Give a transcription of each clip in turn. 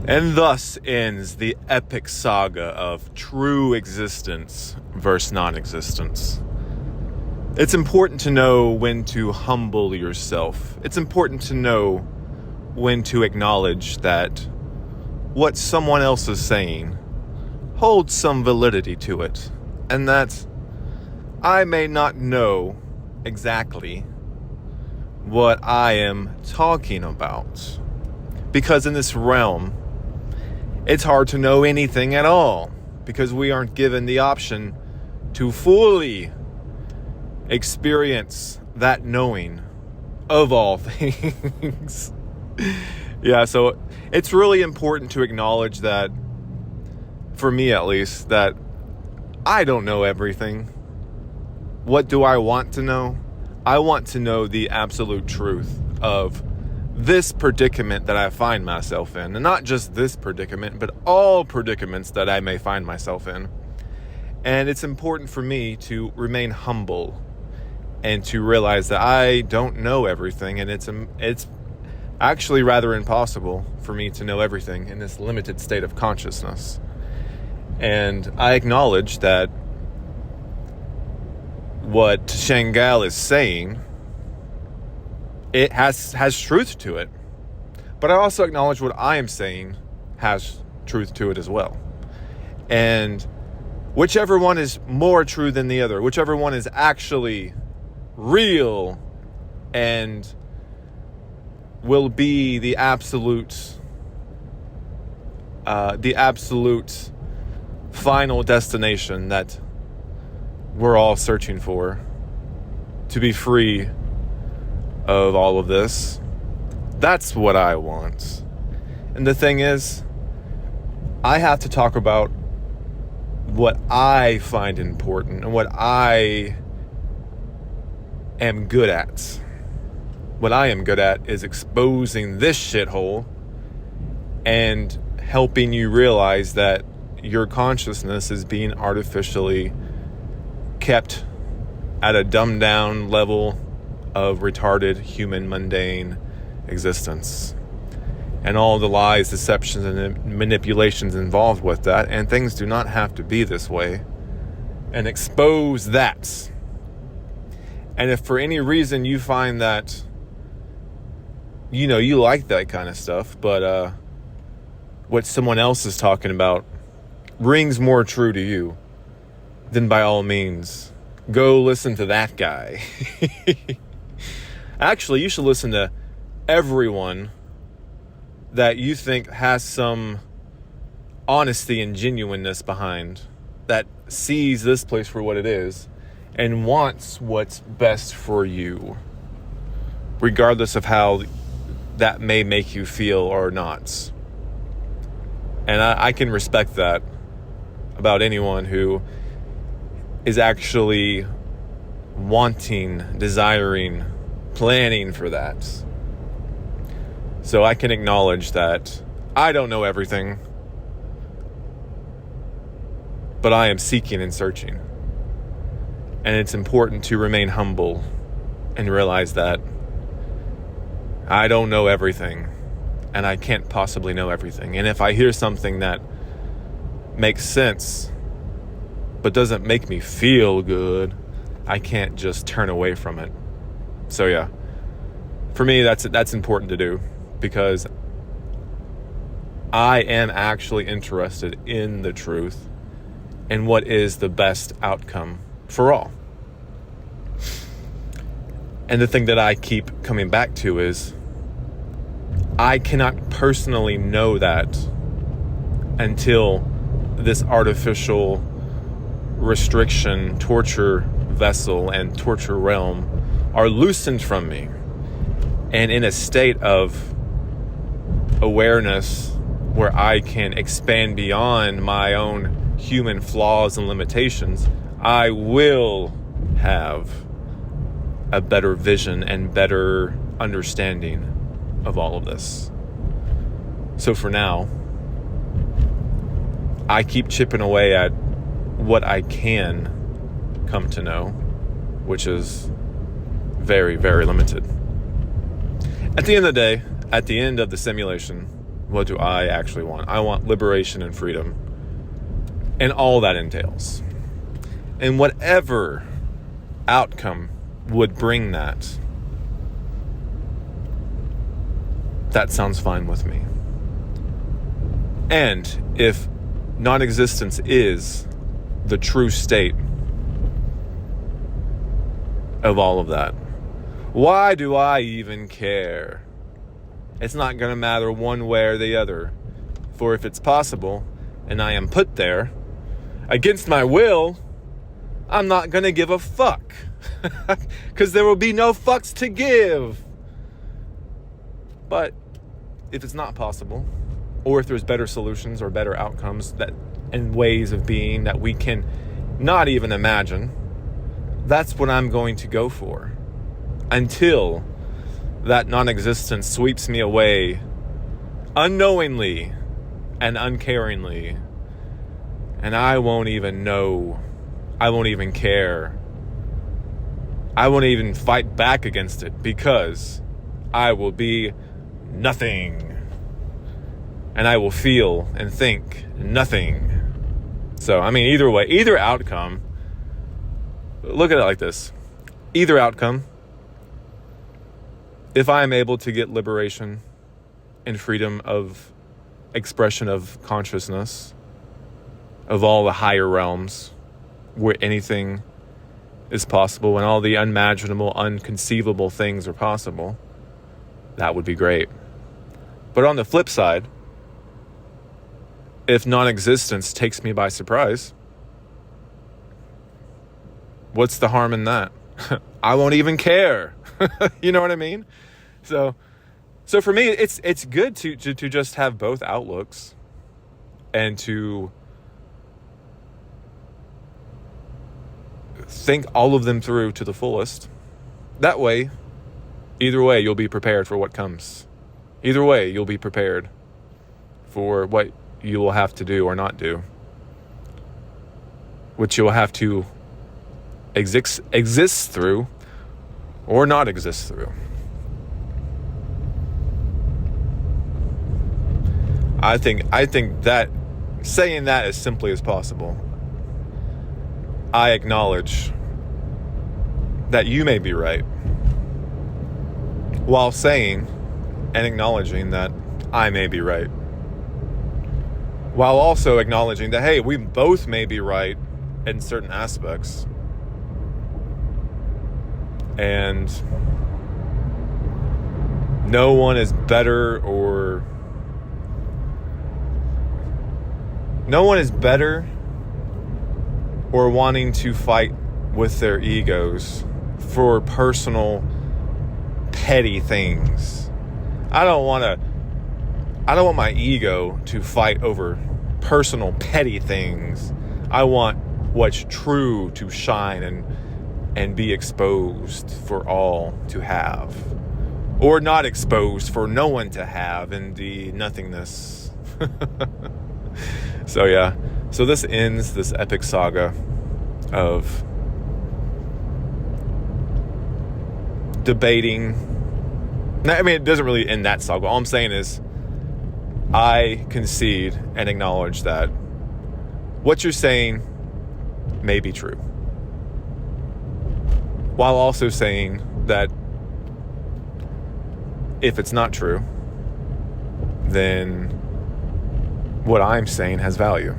And thus ends the epic saga of true existence versus non-existence. It's important to know when to humble yourself. It's important to know when to acknowledge that what someone else is saying holds some validity to it, and that I may not know exactly what I am talking about. Because in this realm, it's hard to know anything at all, because we aren't given the option to fully experience that knowing of all things. Yeah, so it's really important to acknowledge that, for me at least, that I don't know everything. What do I want to know? I want to know the absolute truth of this predicament that I find myself in. And not just this predicament, but all predicaments that I may find myself in. And it's important for me to remain humble and to realize that I don't know everything, and it's actually rather impossible for me to know everything in this limited state of consciousness. And I acknowledge that what Shangal is saying, it has truth to it. But I also acknowledge what I am saying has truth to it as well. And whichever one is more true than the other, whichever one is actually real and will be the absolute final destination that we're all searching for, to be free of all of this. That's what I want. And the thing is, I have to talk about what I find important and what I am good at. What I am good at is exposing this shithole and helping you realize that your consciousness is being artificially kept at a dumbed down level of retarded human mundane existence, and all the lies, deceptions, and manipulations involved with that. And things do not have to be this way, and expose that. And if for any reason you find that, you like that kind of stuff, but what someone else is talking about rings more true to you, then by all means, go listen to that guy. Actually, you should listen to everyone that you think has some honesty and genuineness behind, that sees this place for what it is and wants what's best for you, regardless of how that may make you feel or not. And I can respect that about anyone who is actually wanting, desiring, planning for that. So I can acknowledge that I don't know everything, but I am seeking and searching. And it's important to remain humble and realize that I don't know everything, and I can't possibly know everything. And if I hear something that makes sense but doesn't make me feel good, I can't just turn away from it. So yeah, for me, that's important to do, because I am actually interested in the truth and what is the best outcome for all. And the thing that I keep coming back to is, I cannot personally know that until this artificial restriction, torture vessel, and torture realm are loosened from me, and in a state of awareness where I can expand beyond my own human flaws and limitations, I will have a better vision and better understanding of all of this. So for now, I keep chipping away at what I can come to know, which is very, very limited. At the end of the day, at the end of the simulation, what do I actually want? I want liberation and freedom and all that entails. And whatever outcome would bring that, that sounds fine with me. And if non-existence is the true state of all of that, why do I even care? It's not going to matter one way or the other. For if it's possible, and I am put there, against my will, I'm not going to give a fuck. Because there will be no fucks to give. But if it's not possible, or if there's better solutions or better outcomes that and ways of being that we can not even imagine, that's what I'm going to go for. Until that non-existence sweeps me away unknowingly and uncaringly. And I won't even know. I won't even care. I won't even fight back against it because I will be nothing. And I will feel and think nothing. So, I mean, either way, either outcome, look at it like this. Either outcome, if I am able to get liberation and freedom of expression of consciousness, of all the higher realms, where anything is possible and all the unimaginable, unconceivable things are possible, that would be great. But on the flip side, if non-existence takes me by surprise, what's the harm in that? I won't even care. You know what I mean? So for me, it's good to just have both outlooks and to think all of them through to the fullest. That way, either way, you'll be prepared for what comes. Either way, you'll be prepared for what you will have to do or not do, which you will have to exist through or not exist through. I think that saying that as simply as possible, I acknowledge that you may be right, while saying and acknowledging that I may be right, while also acknowledging that, hey, we both may be right in certain aspects. And no one is better or wanting to fight with their egos for personal petty things. I don't want my ego to fight over personal petty things. I want what's true to shine and be exposed for all to have, or not exposed for no one to have in the nothingness. So yeah, so this ends this epic saga of debating. I mean, it doesn't really end that saga. All I'm saying is I concede and acknowledge that what you're saying may be true, while also saying that if it's not true, then what I'm saying has value.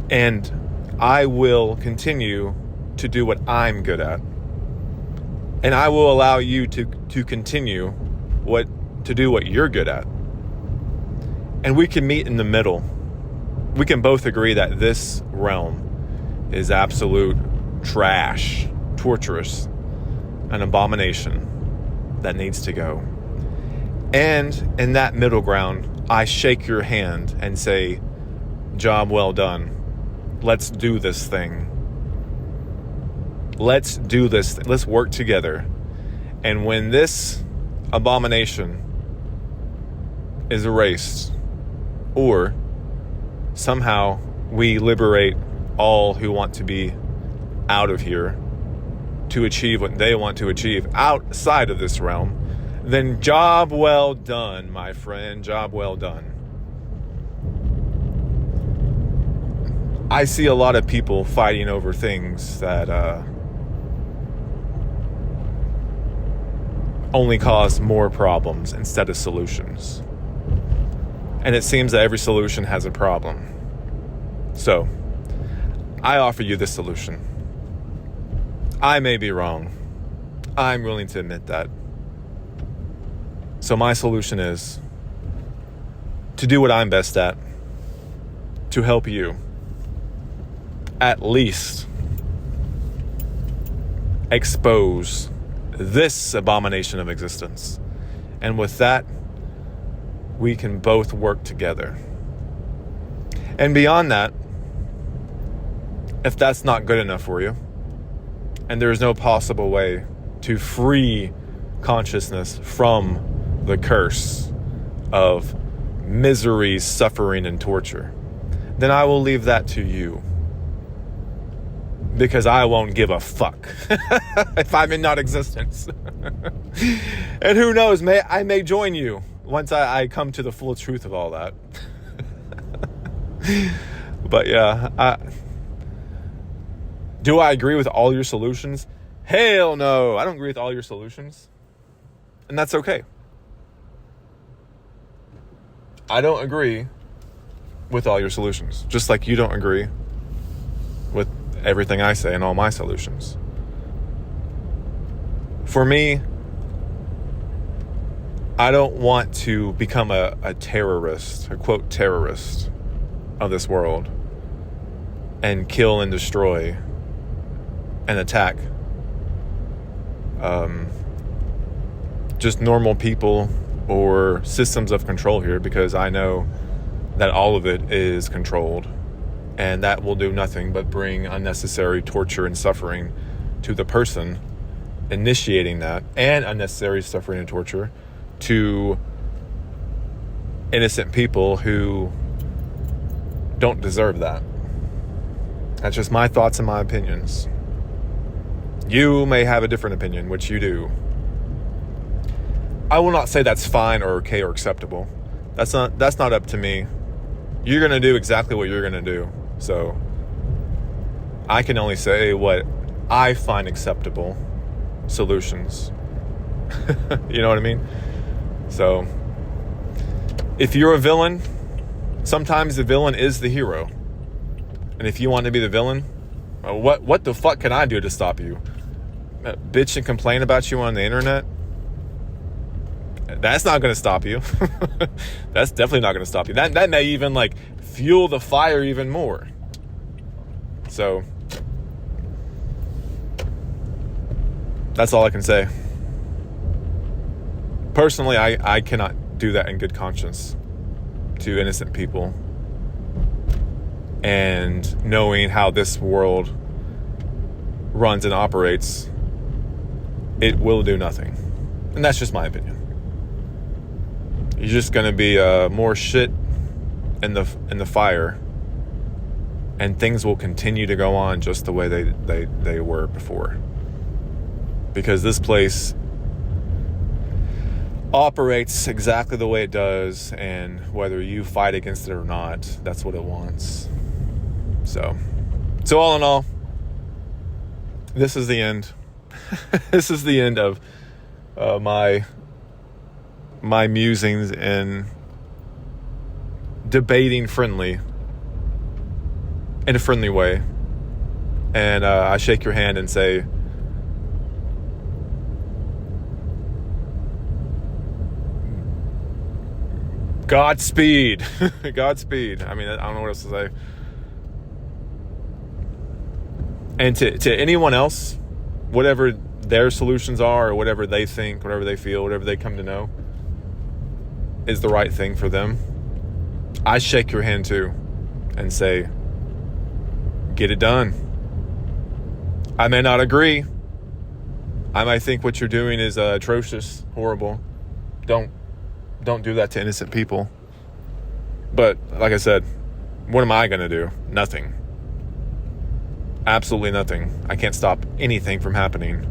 And I will continue to do what I'm good at. And I will allow you to continue to do what you're good at. And we can meet in the middle. We can both agree that this realm is absolute trash, torturous, an abomination that needs to go. And in that middle ground, I shake your hand and say, job well done. Let's do this thing. Let's do this. Let's work together. And when this abomination is erased, or somehow we liberate all who want to be out of here to achieve what they want to achieve outside of this realm, then job well done, my friend. Job well done. I see a lot of people fighting over things that only cause more problems instead of solutions. And it seems that every solution has a problem. So, I offer you this solution. I may be wrong. I'm willing to admit that. So my solution is to do what I'm best at, to help you at least expose this abomination of existence. And with that, we can both work together. And beyond that, if that's not good enough for you, and there's no possible way to free consciousness from the curse of misery, suffering, and torture, then I will leave that to you. Because I won't give a fuck if I'm in non-existence. And who knows, I may join you once I come to the full truth of all that. But yeah, do I agree with all your solutions? Hell no, I don't agree with all your solutions. And that's okay. I don't agree with all your solutions, just like you don't agree with everything I say and all my solutions. For me, I don't want to become a terrorist, a quote terrorist of this world, and kill and destroy and attack just normal people or systems of control here, because I know that all of it is controlled, and that will do nothing but bring unnecessary torture and suffering to the person initiating that, and unnecessary suffering and torture to innocent people who don't deserve that. That's just my thoughts and my opinions. You may have a different opinion, which you do. I will not say that's fine or okay or acceptable. That's not up to me. You're going to do exactly what you're going to do. So I can only say what I find acceptable solutions. You know what I mean? So if you're a villain, sometimes the villain is the hero. And if you want to be the villain, what the fuck can I do to stop you? Bitch and complain about you on the internet? That's not going to stop you. That's definitely not going to stop you. That may even fuel the fire even more. So that's all I can say. Personally, I cannot do that in good conscience to innocent people. And knowing how this world runs and operates, it will do nothing. And that's just my opinion. You're just going to be more shit in the fire, and things will continue to go on just the way they were before. Because this place operates exactly the way it does, and whether you fight against it or not, that's what it wants. So all in all, this is the end. This is the end of my musings in debating in a friendly way. And I shake your hand and say, Godspeed. Godspeed. I mean, I don't know what else to say. And to anyone else, whatever their solutions are, or whatever they think, whatever they feel, whatever they come to know is the right thing for them, I shake your hand too and say, get it done. I may not agree. I might think what you're doing is atrocious, horrible. Don't do that to innocent people. But like I said, what am I going to do? Nothing. Absolutely nothing. I can't stop anything from happening.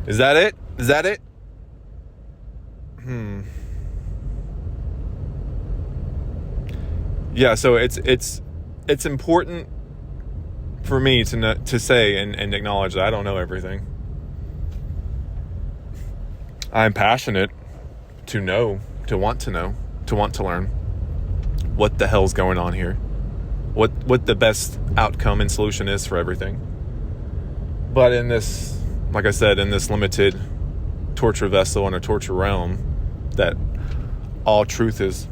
Is that it? Is that it? Yeah, so it's important for me to say and acknowledge that I don't know everything. I'm passionate to know, to want to know, to want to learn what the hell's going on here, what the best outcome and solution is for everything. But in this, like I said, in this limited torture vessel and a torture realm that all truth is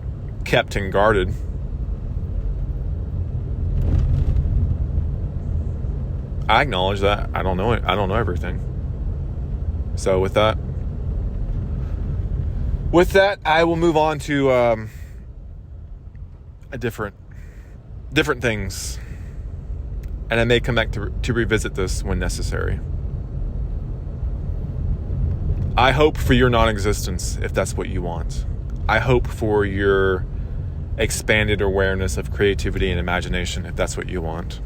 kept and guarded, I acknowledge that I don't know it. I don't know everything. So with that, I will move on to a different things, and I may come back to revisit this when necessary. I hope for your non-existence, if that's what you want. I hope for your expanded awareness of creativity and imagination, if that's what you want.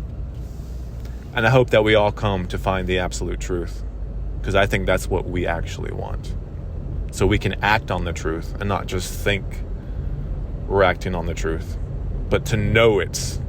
And I hope that we all come to find the absolute truth, because I think that's what we actually want. So we can act on the truth and not just think we're acting on the truth, but to know it's